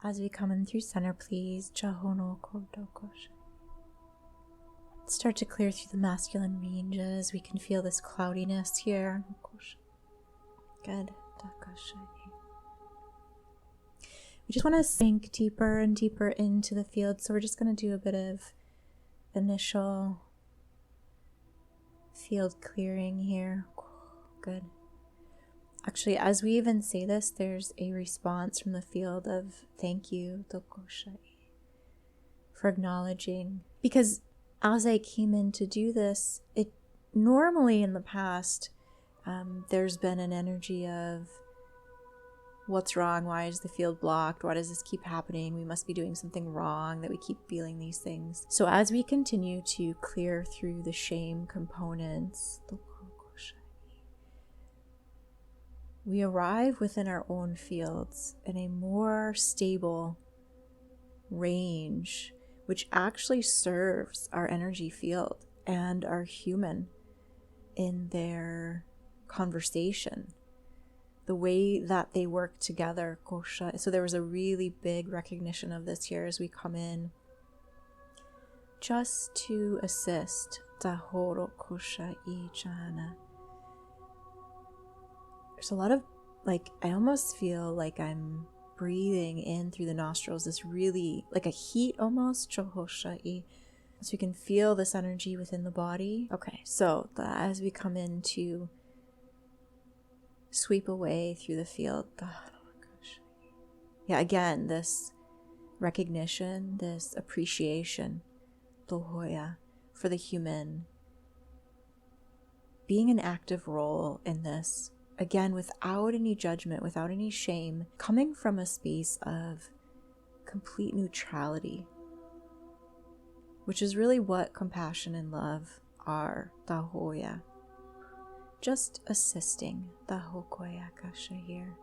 As we come in through center, please. Start to clear through the masculine ranges. We can feel this cloudiness here. Good. We just want to sink deeper and deeper into the field. So we're just going to do a bit of initial field clearing here. Good. Actually, as we even say this, there's a response from the field of thank you, Tokoshai, for acknowledging. Because as I came in to do this, it normally in the past, there's been an energy of what's wrong? Why is the field blocked? Why does this keep happening? We must be doing something wrong that we keep feeling these things. So as we continue to clear through the shame components, we arrive within our own fields in a more stable range, which actually serves our energy field and our human in their conversation, the way that they work together. So there was a really big recognition of this here as we come in, just to assist. There's a lot of, I almost feel like I'm breathing in through the nostrils, this really, like a heat almost, so we can feel this energy within the body. Okay, so as we come in to sweep away through the field, again, this recognition, this appreciation, for the human, being an active role in this. Again, without any judgment, without any shame, coming from a space of complete neutrality, which is really what compassion and love are. Tahoya. Just assisting. Tahokoya kasha here.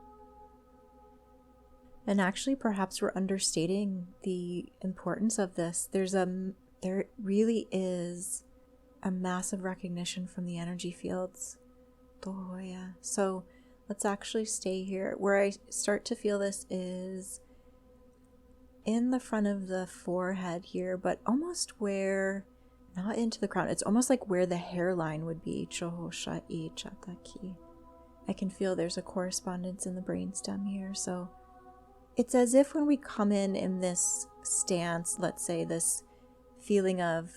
And actually, perhaps we're understating the importance of this. There really is a massive recognition from the energy fields. So let's actually stay here. Where I start to feel this is in the front of the forehead here, but almost where, not into the crown, it's almost like where the hairline would be. I can feel there's a correspondence in the brainstem here. So it's as if when we come in this stance, let's say this feeling of,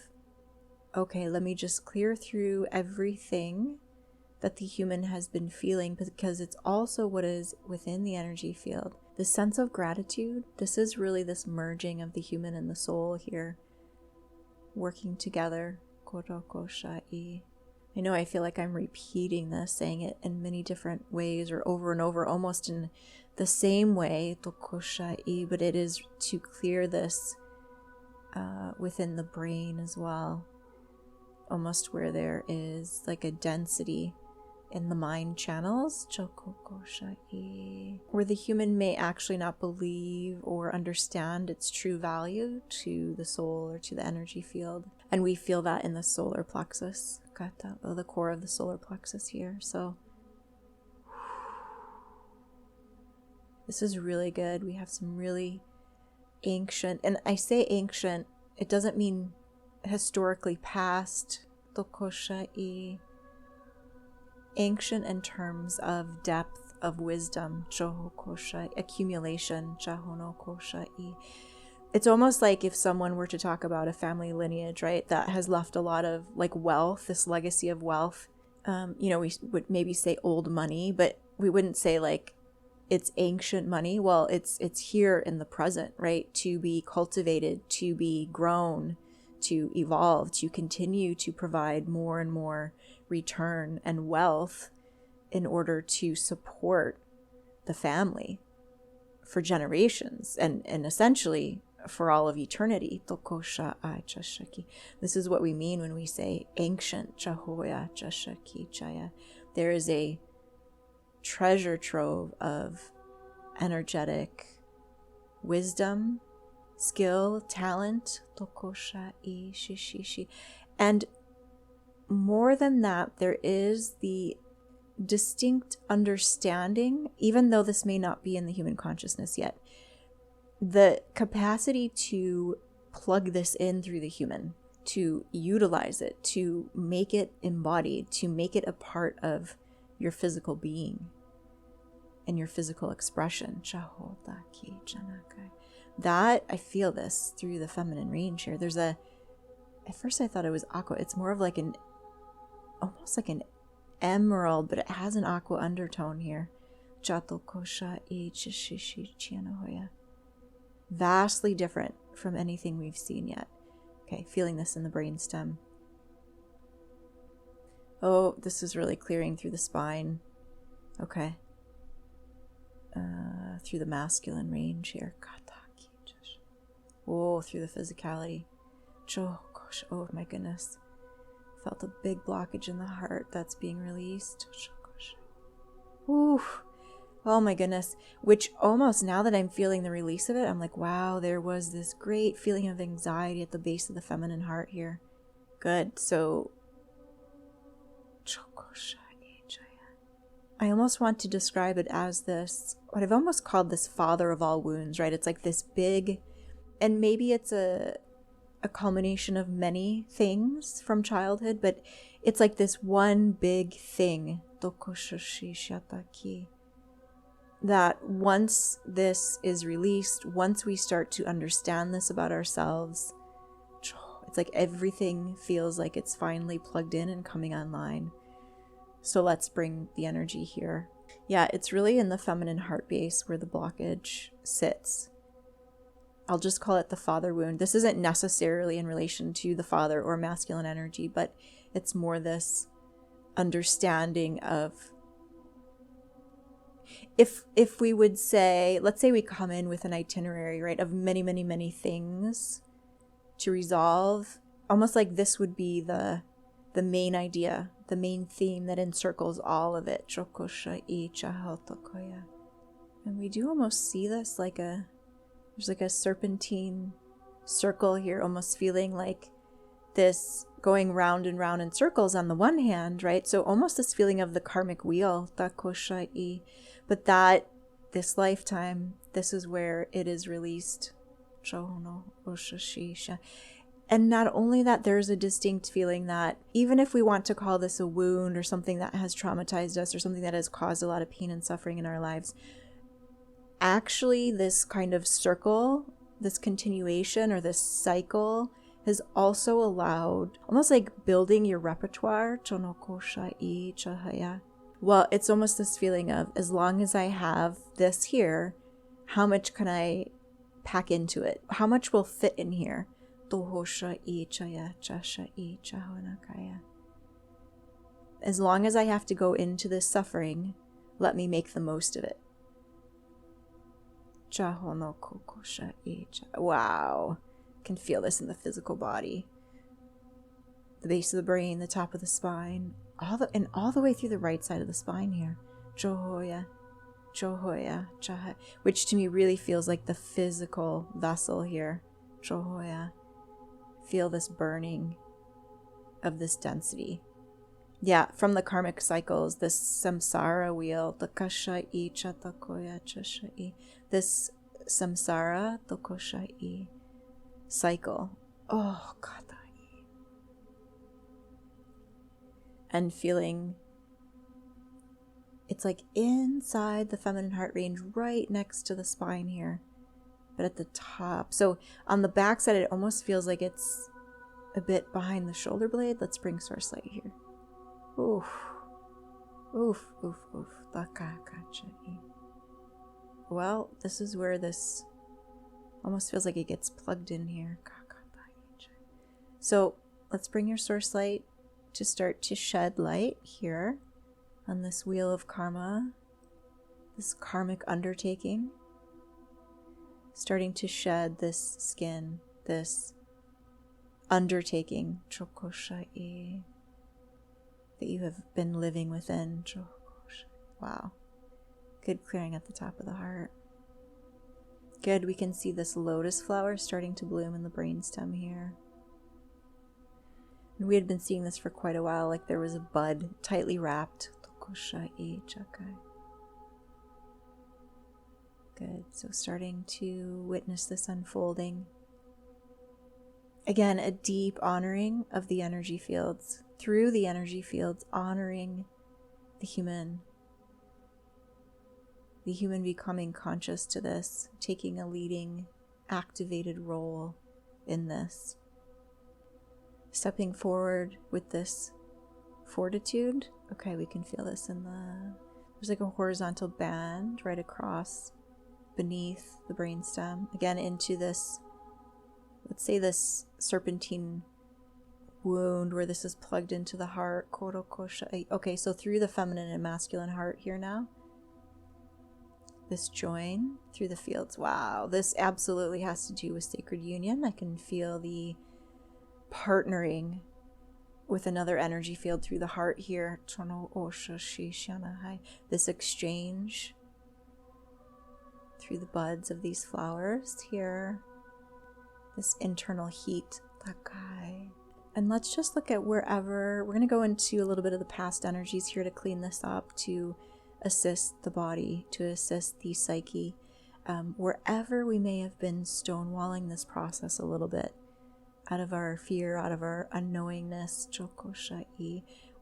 okay, let me just clear through everything that the human has been feeling, because it's also what is within the energy field. The sense of gratitude, this is really this merging of the human and the soul here, working together. I know I feel like I'm repeating this, saying it in many different ways or over and over, almost in the same way, but it is to clear this within the brain as well, almost where there is like a density in the mind channels, where the human may actually not believe or understand its true value to the soul or to the energy field. And we feel that in the solar plexus, the core of the solar plexus here. So this is really good. We have some really ancient, and I say ancient, it doesn't mean historically past, ancient in terms of depth of wisdom, accumulation. It's almost like if someone were to talk about a family lineage, right, that has left a lot of like wealth, this legacy of wealth. We would maybe say old money, but we wouldn't say like it's ancient money. Well, it's here in the present, right, to be cultivated, to be grown, to evolve, to continue to provide more and more return and wealth in order to support the family for generations and essentially for all of eternity. This is what we mean when we say ancient. There is a treasure trove of energetic wisdom, skill, talent, and more than that, there is the distinct understanding, even though this may not be in the human consciousness yet, the capacity to plug this in through the human, to utilize it, to make it embodied, to make it a part of your physical being and your physical expression. That, I feel this through the feminine range here. There's at first I thought it was aqua. It's more of like almost like an emerald, but it has an aqua undertone here. Vastly different from anything we've seen yet. Okay, feeling this in the brainstem. Oh, this is really clearing through the spine. Okay. Through the masculine range here. Oh, through the physicality. Oh my goodness. Felt a big blockage in the heart that's being released. Ooh. Oh my goodness. Which almost, now that I'm feeling the release of it, I'm like, wow, there was this great feeling of anxiety at the base of the feminine heart here. Good. So I almost want to describe it as this, what I've almost called this father of all wounds, right? It's like this big, and maybe it's a culmination of many things from childhood, but it's like this one big thing that once this is released, once we start to understand this about ourselves, it's like everything feels like it's finally plugged in and coming online. So let's bring the energy here. Yeah, it's really in the feminine heart base where the blockage sits. I'll just call it the father wound. This isn't necessarily in relation to the father or masculine energy, but it's more this understanding of, if we would say, let's say we come in with an itinerary, right, of many, many, many things to resolve, almost like this would be the main idea, the main theme that encircles all of it. And we do almost see this like there's like a serpentine circle here, almost feeling like this going round and round in circles on the one hand, right? So almost this feeling of the karmic wheel, but that this lifetime, this is where it is released. And not only that, there's a distinct feeling that even if we want to call this a wound or something that has traumatized us or something that has caused a lot of pain and suffering in our lives, actually this kind of circle, this continuation or this cycle has also allowed, almost like building your repertoire. Well, it's almost this feeling of, as long as I have this here, how much can I pack into it? How much will fit in here? As long as I have to go into this suffering, let me make the most of it. Wow. Can feel this in the physical body. The base of the brain, the top of the spine, all the way through the right side of the spine here. Chohoya, which to me really feels like the physical vessel here. Chohoya. Feel this burning of this density. Yeah, from the karmic cycles, this samsara wheel, the kashai chatakoya chashai, this samsara tokoshai cycle. Oh, katai. And feeling, it's like inside the feminine heart range, right next to the spine here, but at the top. So on the back side, it almost feels like it's a bit behind the shoulder blade. Let's bring source light here. Oof. Oof, oof, oof. Well, this is where this almost feels like it gets plugged in here. So let's bring your source light to start to shed light here on this wheel of karma, this karmic undertaking, starting to shed this skin, this undertaking, chokoshai, that you have been living within. Wow. Good clearing at the top of the heart. Good, we can see this lotus flower starting to bloom in the brainstem here. And we had been seeing this for quite a while, like there was a bud tightly wrapped. Good. So starting to witness this unfolding. Again, a deep honoring of the energy fields. Through the energy fields, honoring the human becoming conscious to this, taking a leading, activated role in this. Stepping forward with this fortitude. Okay, we can feel this there's like a horizontal band right across beneath the brainstem. Again, into this, let's say this serpentine wound where this is plugged into the heart. Okay, so through the feminine and masculine heart here now. This join through the fields. Wow, this absolutely has to do with sacred union. I can feel the partnering with another energy field through the heart here. This exchange through the buds of these flowers here. This internal heat. And let's just look at wherever. We're going to go into a little bit of the past energies here to clean this up, to assist the body, to assist the psyche. Wherever we may have been stonewalling this process a little bit, out of our fear, out of our unknowingness,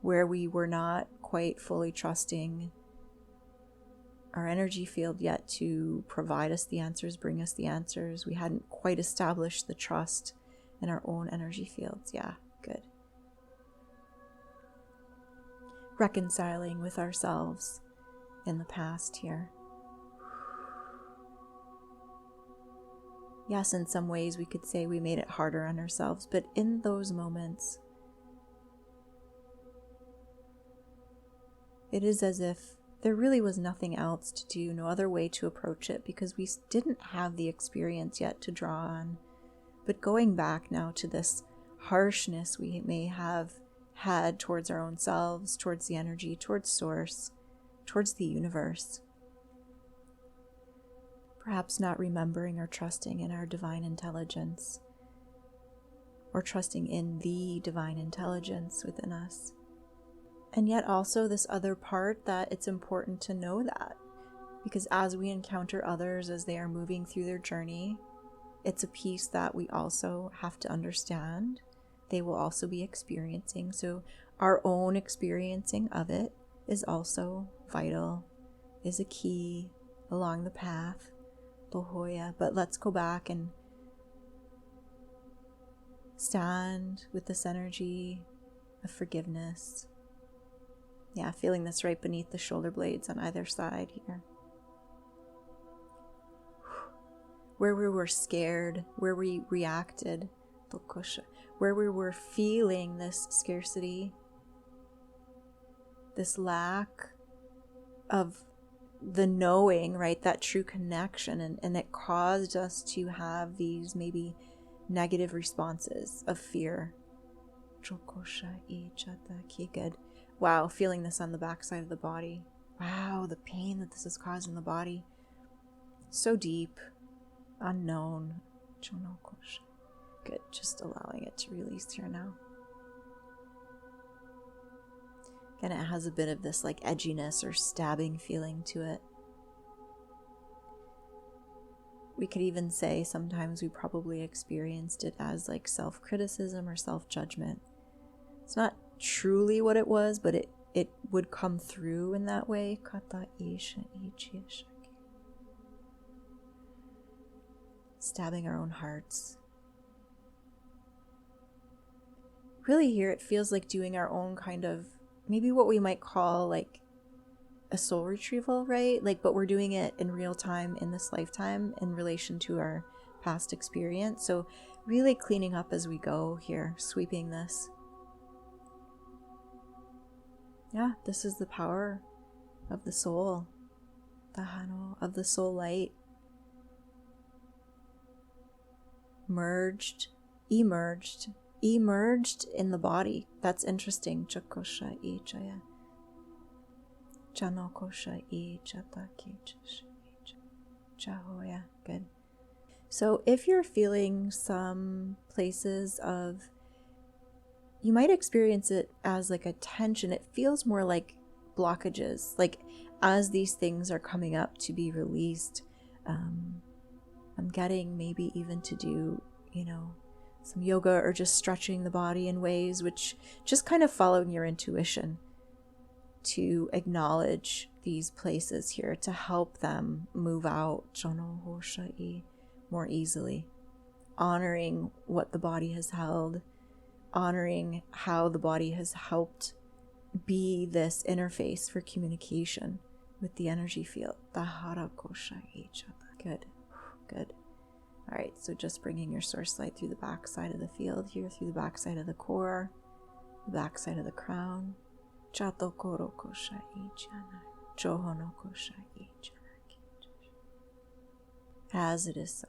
where we were not quite fully trusting our energy field yet to provide us the answers, bring us the answers. We hadn't quite established the trust in our own energy fields. Yeah, good. Reconciling with ourselves in the past here. Yes, in some ways we could say we made it harder on ourselves, but in those moments, it is as if there really was nothing else to do, no other way to approach it, because we didn't have the experience yet to draw on. But going back now to this harshness we may have had towards our own selves, towards the energy, towards source, towards the universe. Perhaps not remembering or trusting in our divine intelligence, or trusting in the divine intelligence within us. And yet also this other part that it's important to know that, because as we encounter others as they are moving through their journey, it's a piece that we also have to understand. They will also be experiencing. So our own experiencing of it is also vital, is a key along the path. But let's go back and stand with this energy of forgiveness. Yeah, feeling this right beneath the shoulder blades on either side here. Where we were scared, where we reacted, where we were feeling this scarcity, this lack of the knowing, right, that true connection, and it caused us to have these maybe negative responses of fear. Good. Wow, feeling this on the backside of the body. Wow, the pain that this has caused in the body. So deep, unknown. Good, just allowing it to release here now. And it has a bit of this like edginess or stabbing feeling to it. We could even say sometimes we probably experienced it as like self-criticism or self-judgment. It's not truly what it was, but it would come through in that way. Stabbing our own hearts. Really here it feels like doing our own kind of, maybe what we might call like a soul retrieval, right? Like, but we're doing it in real time in this lifetime in relation to our past experience. So really cleaning up as we go here, sweeping this. Yeah, this is the power of the soul, the Hano, of the soul light. Emerged in the body. That's interesting. Chakosha ichaya. Chanokosha ichataki chahoya. Good. So if you're feeling some places of, you might experience it as like a tension. It feels more like blockages, like as these things are coming up to be released, I'm getting maybe even to do, some yoga or just stretching the body in ways which just kind of following your intuition to acknowledge these places here to help them move out more easily, honoring what the body has held, honoring how the body has helped be this interface for communication with the energy field. Good, good. All right, so just bringing your source light through the back side of the field here, through the back side of the core, the back side of the crown. As it is so.